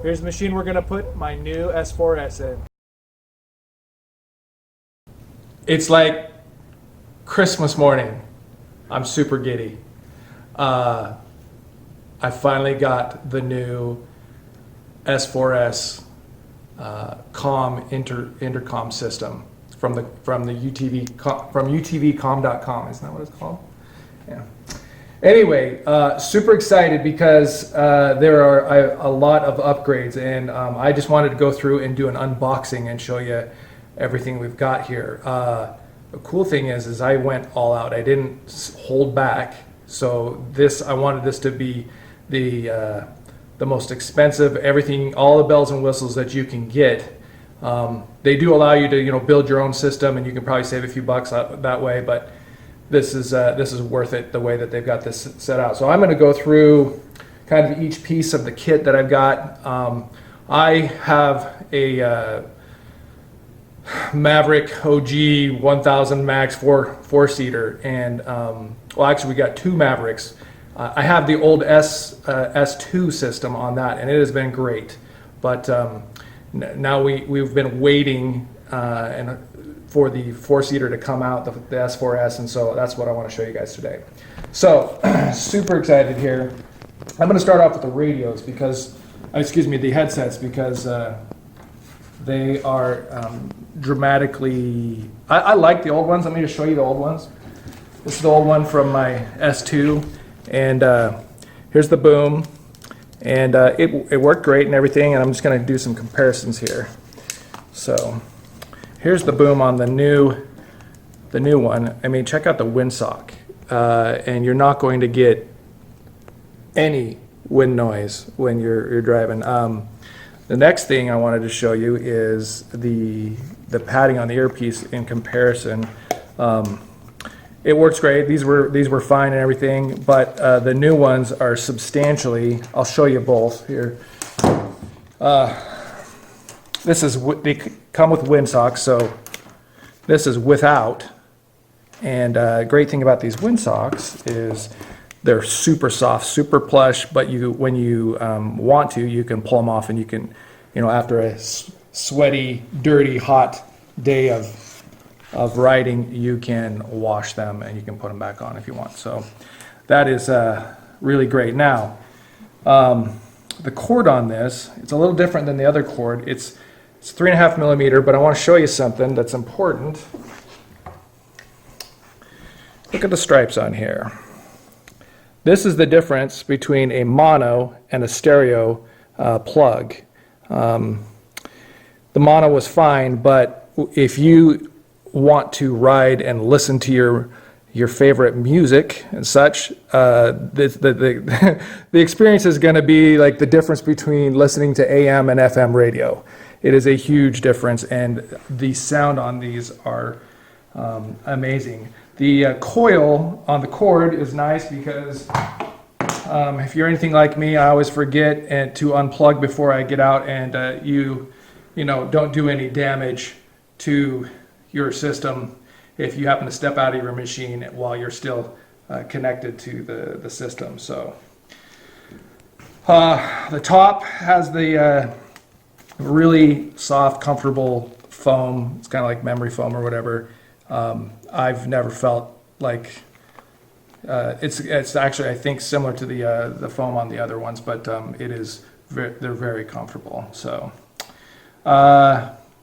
Here's the machine we're going to put my new S4S in. It's like Christmas morning. I'm super giddy. I finally got the new S4S COM intercom system from the UTVcom.com. Isn't that what it's called? Yeah. Anyway, super excited because there are a lot of upgrades, and I just wanted to go through and do an unboxing and show you everything we've got here. The cool thing is I went all out. I didn't hold back. So I wanted this to be the most expensive, everything, all the bells and whistles that you can get. They do allow you to build your own system, and you can probably save a few bucks that way, but this is worth it the way that they've got this set out. So I'm going to go through kind of each piece of the kit that I've got. I have a Maverick OG 1000 Max four-seater, and well, actually we got two Mavericks. I have the old S2 system on that, and it has been great. But now we've been waiting for the four-seater to come out, the S4S, and so that's what I want to show you guys today. So super excited here. I'm going to start off with the radios because, the headsets, because they are dramatically. I like the old ones. Let me just show you the old ones. This is the old one from my S2, and here's the boom, and it worked great and everything. And I'm just going to do some comparisons here. So here's the boom on the new one. I mean, check out the windsock, and you're not going to get any wind noise when you're driving. The next thing I wanted to show you is the padding on the earpiece in comparison. It works great. These were fine and everything, but the new ones are substantially. I'll show you both here. They come with windsocks, so this is without. And great thing about these windsocks is they're super soft, super plush, but when you want to, you can pull them off, and you can, after a sweaty, dirty, hot day of riding, you can wash them and you can put them back on if you want. So that is really great. Now, the cord on this, it's a little different than the other cord. It's 3.5 millimeter, but I want to show you something that's important. Look at the stripes on here. This is the difference between a mono and a stereo plug. The mono was fine, but if you want to ride and listen to your favorite music and such, the experience is going to be like the difference between listening to AM and FM radio. It is a huge difference, and the sound on these are amazing. The coil on the cord is nice because if you're anything like me, I always forget to unplug before I get out, and you don't do any damage to your system if you happen to step out of your machine while you're still connected to the system. So the top has the really soft, comfortable foam. It's kind of like memory foam or whatever. I've never felt like it's actually, I think, similar to the foam on the other ones, but they're very comfortable. So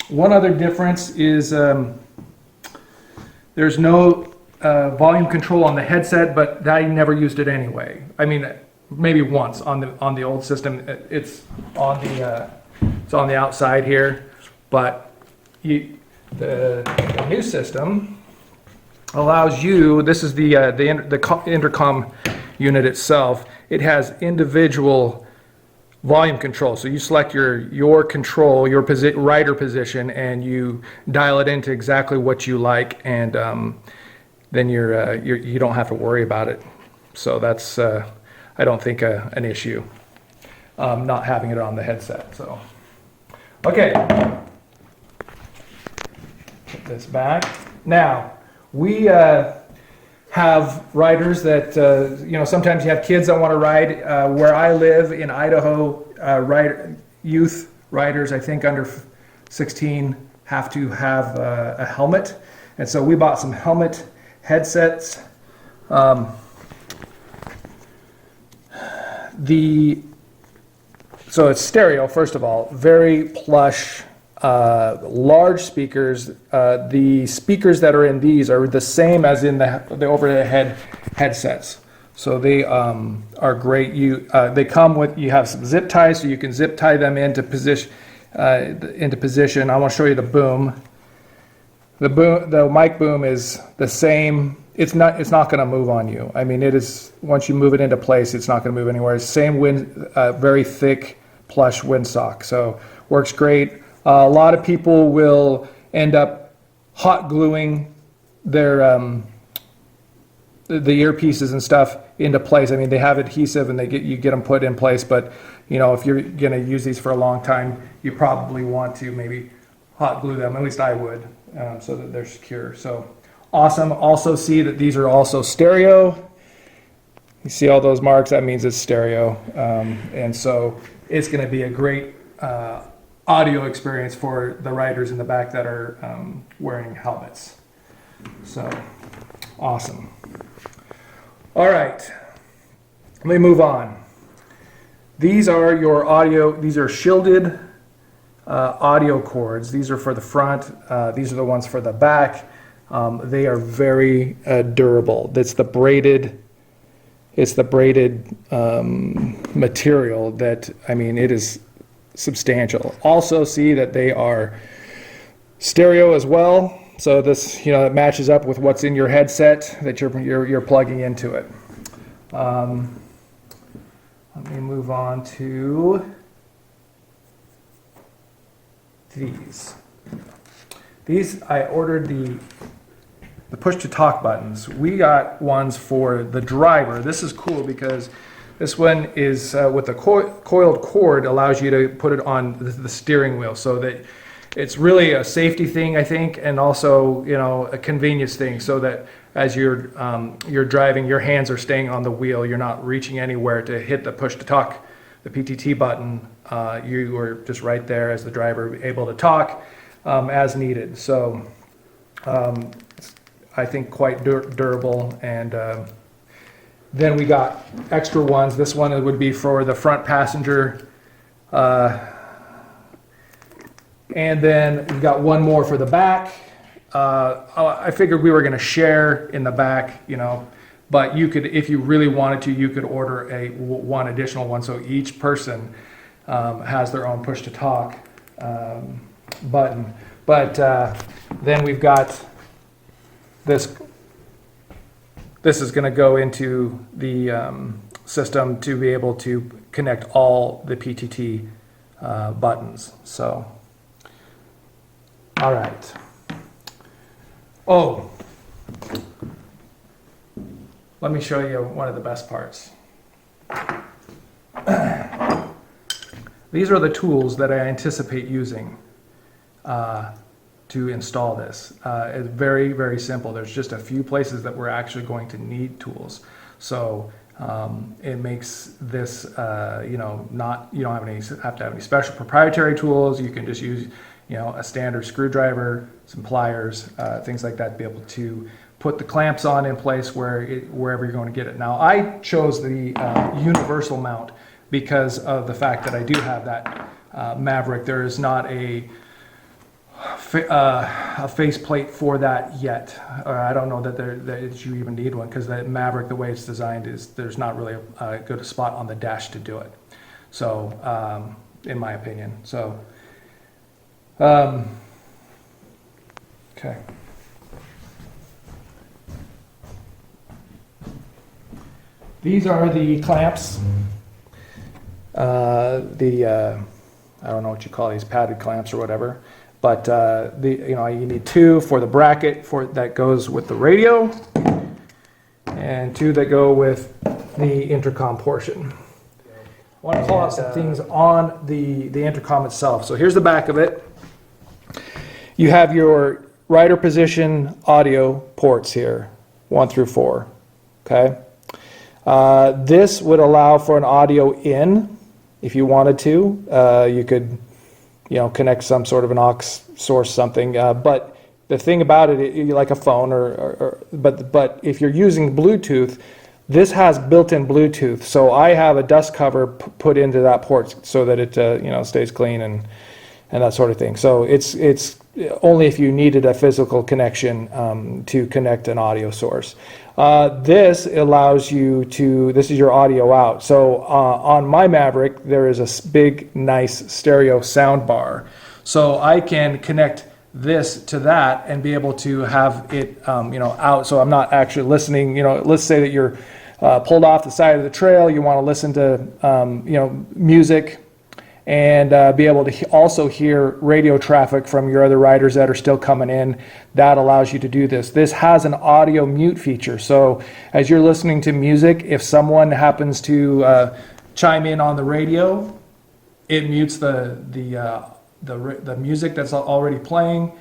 one other difference is there's no volume control on the headset, but I never used it anyway. I mean, maybe once on the old system. It's on the outside here, but the new system allows you. This is the intercom unit itself. It has individual volume control. So you select your control, your rider position, and you dial it into exactly what you like, and then you don't have to worry about it. So that's I don't think an issue not having it on the headset. So okay, put this back. Now we have riders that sometimes you have kids that want to ride. Where I live in Idaho, youth riders, I think under 16, have to have a helmet. And so we bought some helmet headsets. So it's stereo, first of all, very plush, large speakers. The speakers that are in these are the same as in the overhead headsets. So they are great. They come with, you have some zip ties, so you can zip tie them into position. I want to show you the boom. The mic boom is the same. It's not going to move on you. I mean, it is, once you move it into place, it's not going to move anywhere. Same very thick, plush windsock. So works great. A lot of people will end up hot gluing their the earpieces and stuff into place. I mean, they have adhesive and you get them put in place, but if you're going to use these for a long time, you probably want to maybe hot glue them. At least I would, so that they're secure. So awesome. Also see that these are also stereo. You see all those marks? That means it's stereo, and so it's going to be a great audio experience for the riders in the back that are wearing helmets. So awesome. All right, let me move on. These are your audio, these are shielded audio cords. These are for the front, these are the ones for the back. They are very durable. It's the braided material that, I mean, it is substantial. Also see that they are stereo as well. So this, it matches up with what's in your headset that you're plugging into it. Let me move on to these. These, I ordered the push to talk buttons. We got ones for the driver. This is cool because this one is with the coiled cord, allows you to put it on the steering wheel, so that it's really a safety thing, I think, and also a convenience thing, so that as you're driving, your hands are staying on the wheel. You're not reaching anywhere to hit the push to talk, the PTT button. You are just right there as the driver, able to talk as needed. So I think quite durable. And then we got extra ones. This one would be for the front passenger. And then we got one more for the back. I figured we were going to share in the back, but you could, if you really wanted to, you could order one additional one. So each person has their own push to talk button. But then we've got this. This is going to go into the system to be able to connect all the PTT buttons. So. All right. Oh, let me show you one of the best parts. These are the tools that I anticipate using to install this. It's very, very simple. There's just a few places that we're actually going to need tools. So it makes this, you don't have to have any special proprietary tools. You can just use a standard screwdriver, some pliers, things like that, to be able to put the clamps on in place wherever you're going to get it. Now, I chose the universal mount because of the fact that I do have that Maverick. There is not a faceplate for that yet. I don't know that you even need one, because the Maverick, the way it's designed, is there's not really a good spot on the dash to do it. So, in my opinion. So. Okay. These are the clamps. I don't know what you call these, padded clamps or whatever. But you need two for the bracket that goes with the radio, and two that go with the intercom portion. I want to call out some things on the intercom itself. So here's the back of it. You have your rider position audio ports here, 1 through 4. Okay. This would allow for an audio in If you wanted to, you could, connect some sort of an aux source, something. But the thing about it, like a phone, but if you're using Bluetooth, this has built-in Bluetooth. So I have a dust cover put into that port so that it stays clean and that sort of thing. So it's only if you needed a physical connection to connect an audio source. This allows you to, this is your audio out. So on my Maverick, there is a big, nice stereo sound bar. So I can connect this to that and be able to have it, out. So I'm not actually listening, let's say that you're pulled off the side of the trail, you want to listen to, music, and be able to also hear radio traffic from your other riders that are still coming in. That allows you to do this. This has an audio mute feature. So as you're listening to music, if someone happens to chime in on the radio, it mutes the music that's already playing,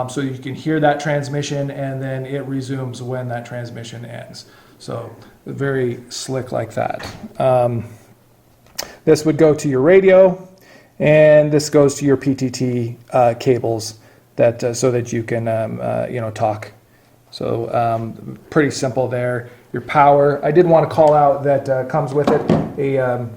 so you can hear that transmission, and then it resumes when that transmission ends. So very slick like that. This would go to your radio, and this goes to your PTT cables so that you can talk. So pretty simple there. Your power. I did want to call out that comes with it a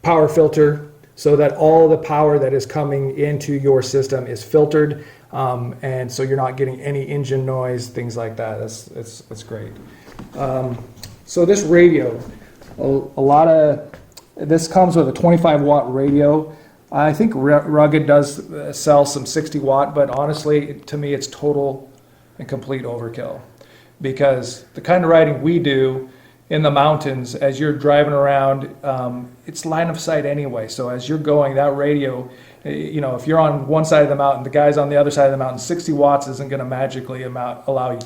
power filter, so that all the power that is coming into your system is filtered, and so you're not getting any engine noise, things like that. That's great. So this radio. This comes with a 25 watt radio. I think Rugged does sell some 60 watt, but honestly, to me, it's total and complete overkill, because the kind of riding we do in the mountains, as you're driving around, it's line of sight anyway. So as you're going, that radio, if you're on one side of the mountain, the guy's on the other side of the mountain, 60 watts isn't going to magically allow you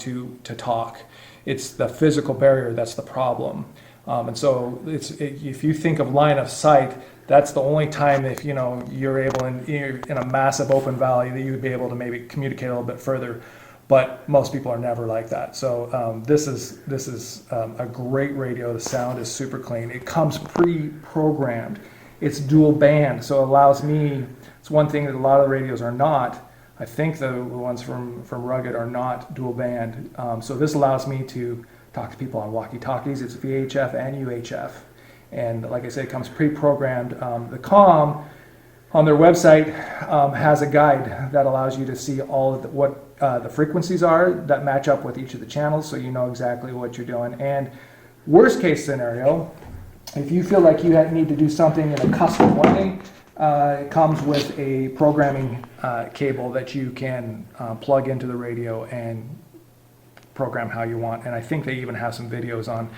to talk. It's the physical barrier that's the problem. And so if you think of line of sight, that's the only time if you're able in a massive open valley that you would be able to maybe communicate a little bit further. But most people are never like that. So this is a great radio. The sound is super clean. It comes pre-programmed. It's dual band, so it allows me. It's one thing that a lot of the radios are not. I think the ones from Rugged are not dual band. So this allows me to talk to people on walkie-talkies. It's VHF and UHF, and like I said, it comes pre-programmed. The COM on their website has a guide that allows you to see all of what the frequencies are that match up with each of the channels, so you know exactly what you're doing. And worst case scenario, if you feel like you need to do something in a custom way, it comes with a programming cable that you can plug into the radio and program how you want. And I think they even have some videos on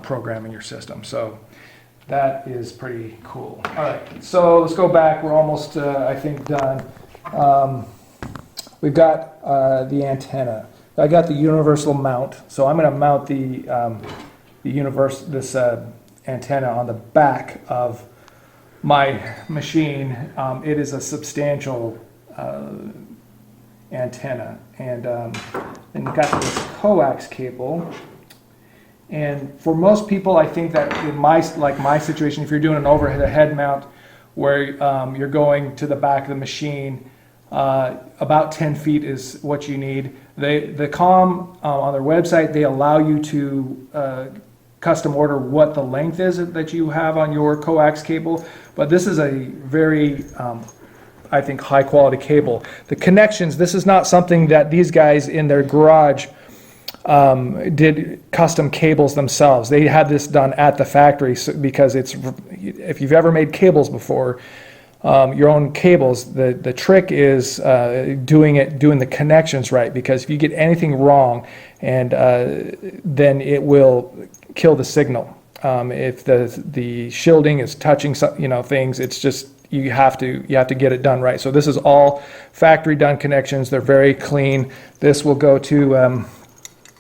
programming your system. So that is pretty cool. All right, so let's go back. We're almost, I think, done. We've got the antenna. I got the universal mount. So I'm going to mount this antenna on the back of my machine. It is a substantial antenna, and you've got this coax cable. And for most people, I think that in my situation, if you're doing an overhead mount where you're going to the back of the machine, about 10 feet is what you need. The COM on their website, they allow you to custom order what the length is that you have on your coax cable, but this is a very I think high quality cable. The connections, this is not something that these guys in their garage did custom cables themselves. They had this done at the factory, because if you've ever made cables before, your own cables, the trick is doing the connections right, because if you get anything wrong, and then it will kill the signal. If the shielding is touching things, it's just you have to get it done right. So this is all factory done connections. They're very clean. This will go to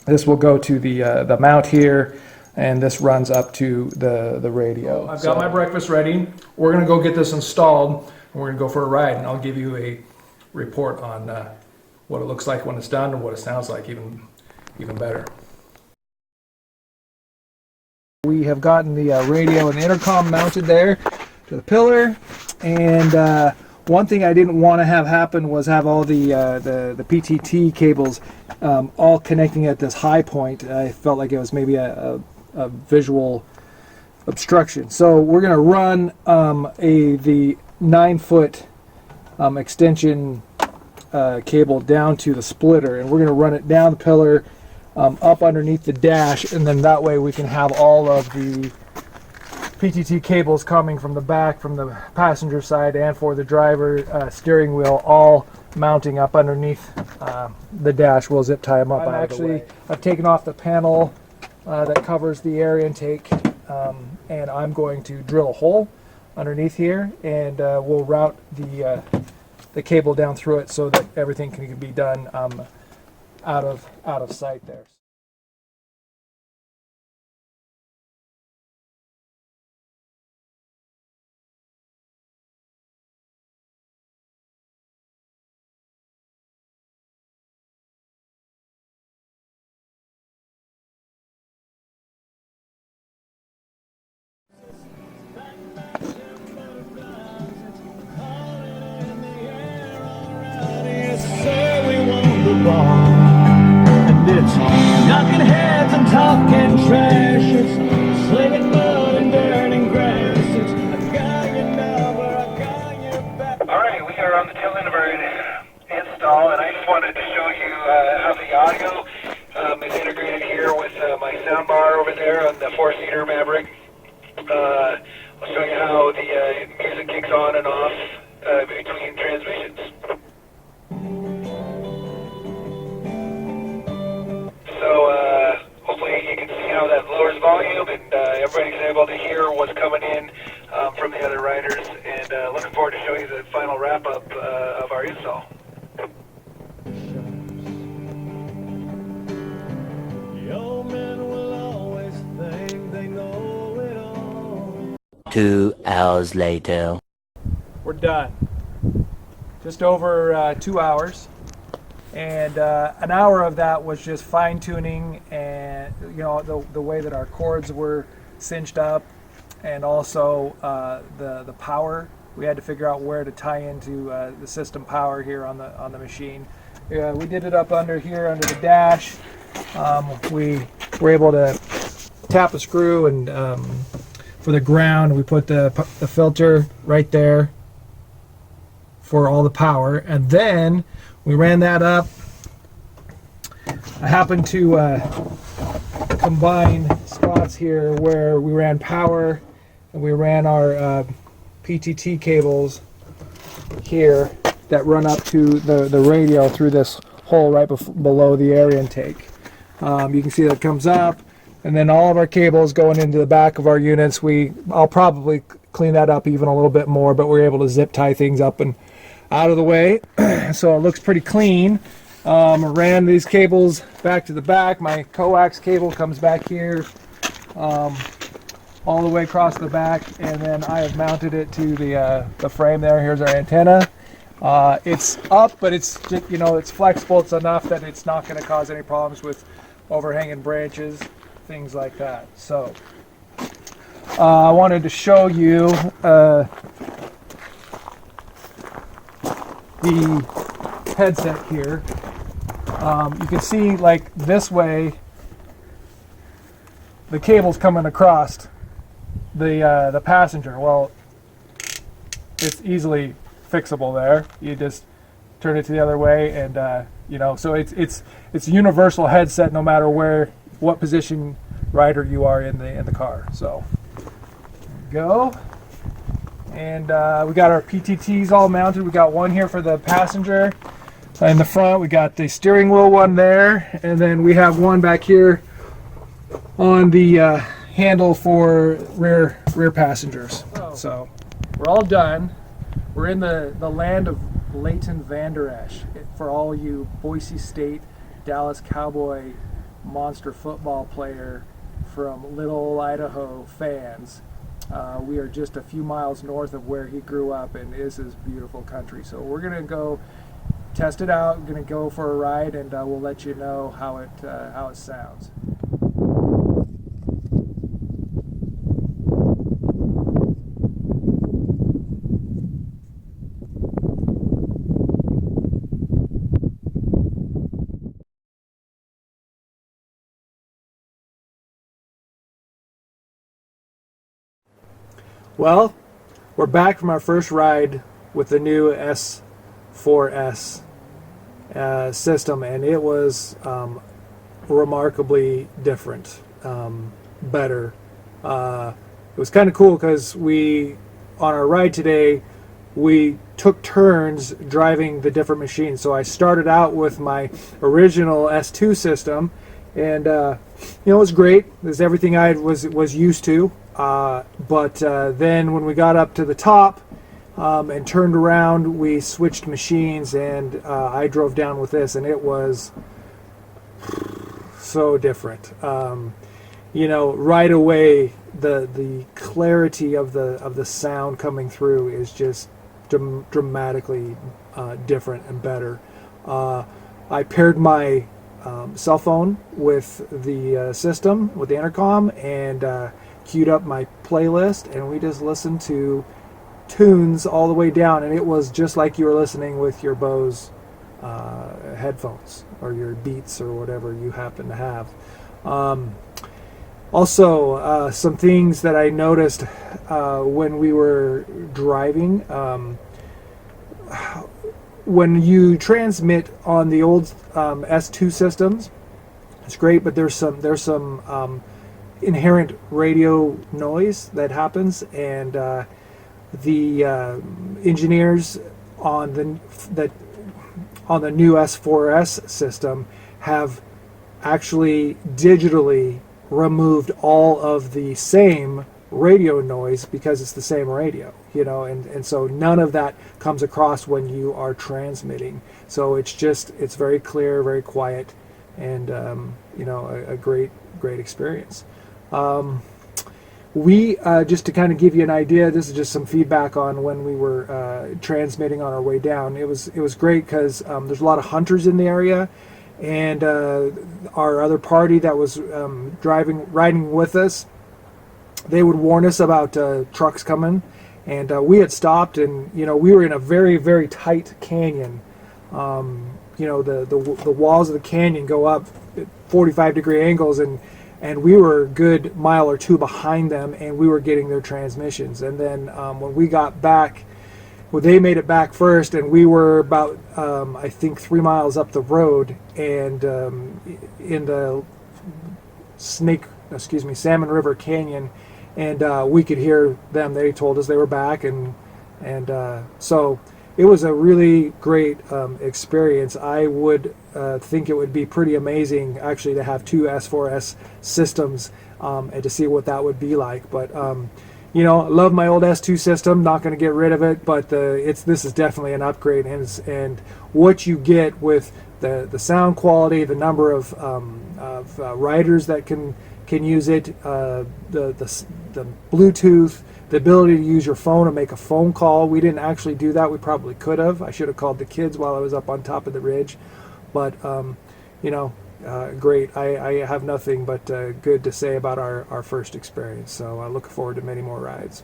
the mount here, and this runs up to the radio. I've got my breakfast ready. We're going to go get this installed, and we're going to go for a ride, and I'll give you a report on what it looks like when it's done and what it sounds like even better. We have gotten the radio and the intercom mounted there to the pillar, and one thing I didn't want to have happen was have all the PTT cables all connecting at this high point. I felt like it was maybe a visual obstruction. So we're going to run the 9-foot extension cable down to the splitter, and we're going to run it down the pillar, up underneath the dash, and then that way we can have all of the PTT cables coming from the back, from the passenger side, and for the driver steering wheel, all mounting up underneath the dash. We'll zip tie them up out of the way. I've taken off the panel that covers the air intake, and I'm going to drill a hole underneath here, and we'll route the cable down through it so that everything can be done out of sight there. And it's knocking heads and talking trash. It's slinging mud and burning grass. It's I got you now, but I got you back. Alright, we are on the tail end of our install, and I just wanted to show you how the audio is integrated here with my soundbar over there on the 4-seater Maverick. I'll show you how the music kicks on and off between transmissions. So hopefully you can see how that lowers volume, and everybody's able to hear what's coming in from the other riders, and looking forward to showing you the final wrap-up of our install. The old men will always think they know it all. 2 hours later. We're done. Just over 2 hours. And an hour of that was just fine-tuning, and the way that our cords were cinched up, and also the power. We had to figure out where to tie into the system power here on the machine. We did it up under here under the dash. We were able to tap a screw, and for the ground we put the filter right there for all the power, and then we ran that up. I happened to combine spots here where we ran power and we ran our PTT cables here that run up to the radio through this hole right below the air intake. You can see that it comes up, and then all of our cables going into the back of our units. I'll probably clean that up even a little bit more, but we're able to zip tie things up and out of the way, so it looks pretty clean. Ran these cables back to the back. My coax cable comes back here all the way across the back, and then I have mounted it to the frame there. Here's our antenna. It's up, but it's just, it's flexible. It's enough that it's not going to cause any problems with overhanging branches, things like that. So I wanted to show you the headset here. You can see, like, this way the cable's coming across the passenger. Well, it's easily fixable there. You just turn it to the other way, and so it's a universal headset no matter what position rider you are in the car. So there you go. And we got our PTTs all mounted. We got one here for the passenger in the front. We got the steering wheel one there, and then we have one back here on the handle for rear passengers. So we're all done. We're in the land of Leighton Vander Esch. For all you Boise State, Dallas Cowboy monster football player from Little Old Idaho fans. We are just a few miles north of where he grew up, and this is beautiful country. So we're gonna go test it out. We're gonna go for a ride, and we'll let you know how it sounds. Well, we're back from our first ride with the new S4S system, and it was remarkably different, better. It was kind of cool because on our ride today, we took turns driving the different machines. So I started out with my original S2 system, and it was great. It was everything I was used to. But then when we got up to the top and turned around, we switched machines, and I drove down with this, and it was so different. Right away, the clarity of the sound coming through is just dramatically different and better. I paired my cell phone with the system, with the intercom, and queued up my playlist, and we just listened to tunes all the way down, and it was just like you were listening with your Bose headphones or your Beats or whatever you happen to have. Also, some things that I noticed when we were driving. When you transmit on the old S2 systems, it's great, but there's some inherent radio noise that happens, and the engineers on the new S4S system have actually digitally removed all of the same radio noise because it's the same radio, and so none of that comes across when you are transmitting. So it's very clear, very quiet, and a great experience. We just to kind of give you an idea, this is just some feedback on when we were transmitting on our way down. It was great because there's a lot of hunters in the area, and our other party that was riding with us, they would warn us about trucks coming, and we had stopped, and we were in a very, very tight canyon. The walls of the canyon go up at 45-degree angles, and we were a good mile or two behind them, and we were getting their transmissions. And then when we got back, they made it back first, and we were about I think 3 miles up the road, and in the Salmon River Canyon, and we could hear them. They told us they were back, and so it was a really great experience. I would think it would be pretty amazing actually to have two S4S systems and to see what that would be like. But love my old S2 system. Not going to get rid of it, but this is definitely an upgrade, and what you get with the sound quality, the number of riders that can use it, the Bluetooth, the ability to use your phone and make a phone call. We didn't actually do that. We probably could have. I should have called the kids while I was up on top of the ridge. But, great. I have nothing but good to say about our first experience. So I look forward to many more rides.